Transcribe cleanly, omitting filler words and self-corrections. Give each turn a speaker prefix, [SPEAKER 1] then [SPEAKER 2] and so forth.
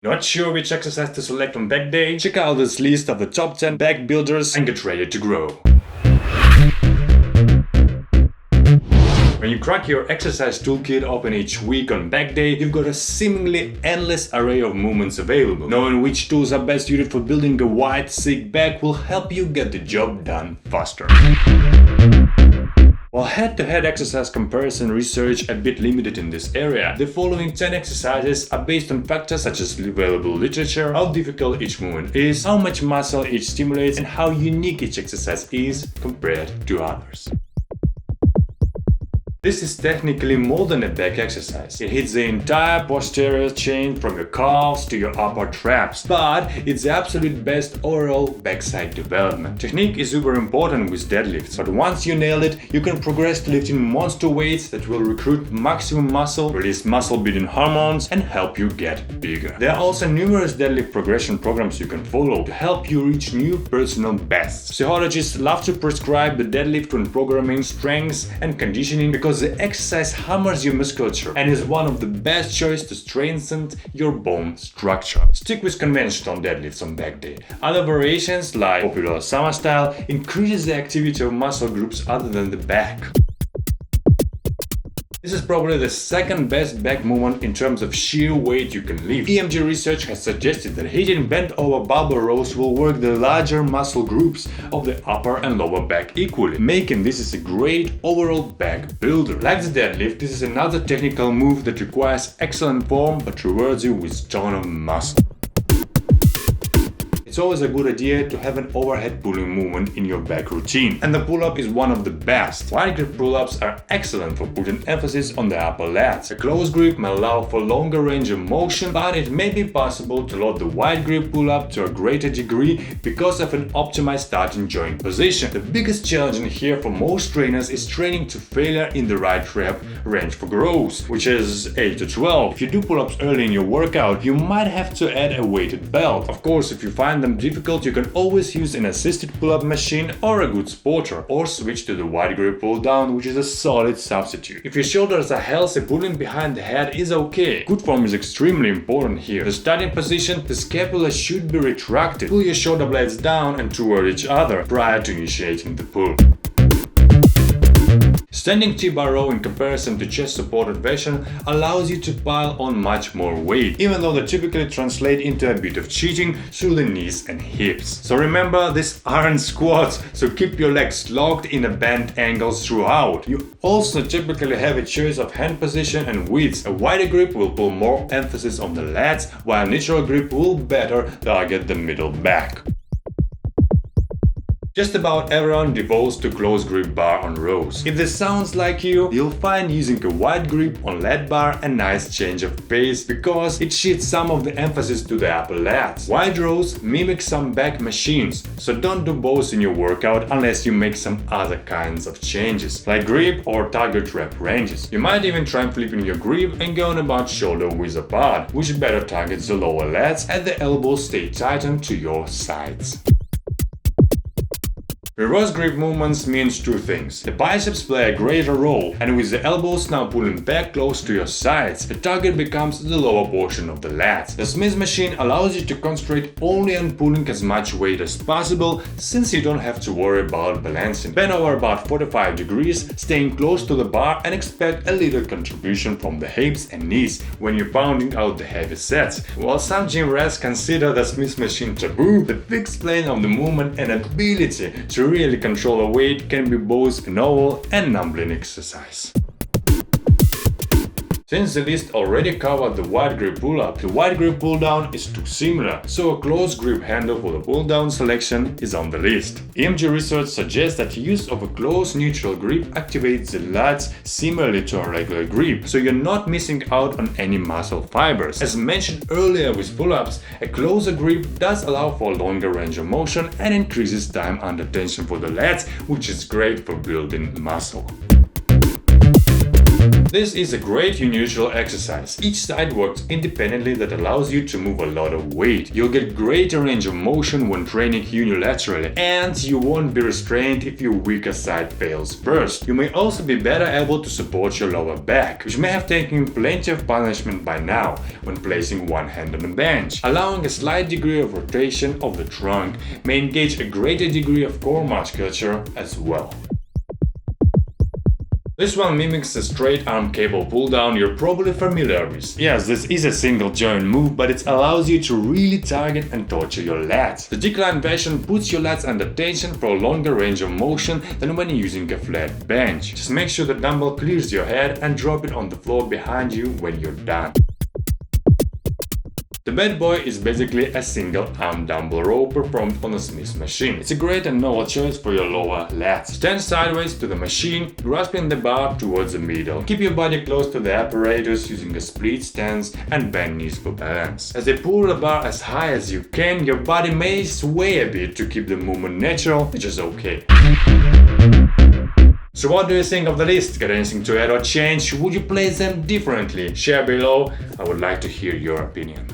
[SPEAKER 1] Not sure which exercise to select on back day? Check out this list of the top 10 back builders and get ready to grow. When you crack your exercise toolkit open each week on back day, you've got a seemingly endless array of movements available. Knowing which tools are best suited for building a wide, sick back will help you get the job done faster. While head-to-head exercise comparison research a bit limited in this area, the following 10 exercises are based on factors such as available literature, how difficult each movement is, how much muscle each stimulates, and how unique each exercise is compared to others. This is technically more than a back exercise. It hits the entire posterior chain from your calves to your upper traps, but it's the absolute best overall backside development. Technique is super important with deadlifts, but once you nail it, you can progress to lifting monster weights that will recruit maximum muscle, release muscle-building hormones, and help you get bigger. There are also numerous deadlift progression programs you can follow to help you reach new personal bests. Psychologists love to prescribe the deadlift when programming strength and conditioning because the exercise hammers your musculature and is one of the best choices to strengthen your bone structure. Stick with conventional deadlifts on back day. Other variations, like popular summer style, increases the activity of muscle groups other than the back. This is probably the second best back movement in terms of sheer weight you can lift. EMG research has suggested that hitting bent over barbell rows will work the larger muscle groups of the upper and lower back equally, making this a great overall back builder. Like the deadlift, this is another technical move that requires excellent form but rewards you with ton of muscle. It's always a good idea to have an overhead pulling movement in your back routine, and the pull-up is one of the best. Wide grip pull-ups are excellent for putting emphasis on the upper lats. A close grip may allow for longer range of motion, but it may be possible to load the wide grip pull-up to a greater degree because of an optimized starting joint position. The biggest challenge in here for most trainers is training to failure in the right rep range for growth, which is 8 to 12. If you do pull-ups early in your workout, you might have to add a weighted belt. Of course, if you find them difficult, you can always use an assisted pull-up machine or a good spotter, or switch to the wide grip pull down, which is a solid substitute. If your shoulders are healthy, pulling behind the head is okay. Good form is extremely important here. The starting position, the scapula should be retracted. Pull your shoulder blades down and toward each other prior to initiating the pull. Standing T-bar row in comparison to chest supported version allows you to pile on much more weight, even though they typically translate into a bit of cheating through the knees and hips. So remember, these aren't squats, so keep your legs locked in a bent angles throughout. You also typically have a choice of hand position and width. A wider grip will pull more emphasis on the lats, while neutral grip will better target the middle back. Just about everyone devolves to close grip bar on rows. If this sounds like you, you'll find using a wide grip on lat bar a nice change of pace because it shifts some of the emphasis to the upper lats. Wide rows mimic some back machines, so don't do both in your workout unless you make some other kinds of changes, like grip or target rep ranges. You might even try flipping your grip and going about shoulder width apart, which better targets the lower lats and the elbows stay tightened to your sides. Reverse grip movements means two things. The biceps play a greater role, and with the elbows now pulling back close to your sides, the target becomes the lower portion of the lats. The Smith machine allows you to concentrate only on pulling as much weight as possible, since you don't have to worry about balancing. Bend over about 45 degrees, staying close to the bar, and expect a little contribution from the hips and knees when you're pounding out the heavy sets. While some gym rats consider the Smith machine taboo, the fixed plane of the movement and ability to really control a weight can be both a novel and numbing exercise. Since the list already covered the wide grip pull-up, the wide grip pull-down is too similar, so a close grip handle for the pull-down selection is on the list. EMG research suggests that use of a close neutral grip activates the lats similarly to a regular grip, so you're not missing out on any muscle fibers. As mentioned earlier with pull-ups, a closer grip does allow for a longer range of motion and increases time under tension for the lats, which is great for building muscle. This is a great unilateral exercise. Each side works independently that allows you to move a lot of weight. You'll get greater range of motion when training unilaterally, and you won't be restrained if your weaker side fails first. You may also be better able to support your lower back, which may have taken plenty of punishment by now when placing one hand on the bench. Allowing a slight degree of rotation of the trunk may engage a greater degree of core musculature as well. This one mimics a straight arm cable pull down you're probably familiar with. Yes, this is a single joint move, but it allows you to really target and torture your lats. The decline version puts your lats under tension for a longer range of motion than when using a flat bench. Just make sure the dumbbell clears your head and drop it on the floor behind you when you're done. The bad boy is basically a single arm dumbbell row performed on a Smith machine. It's a great and novel choice for your lower lats. Stand sideways to the machine, grasping the bar towards the middle. Keep your body close to the apparatus using a split stance and bend knees for balance. As they pull the bar as high as you can, your body may sway a bit to keep the movement natural, which is okay. So what do you think of the list? Got anything to add or change? Would you place them differently? Share below, I would like to hear your opinion.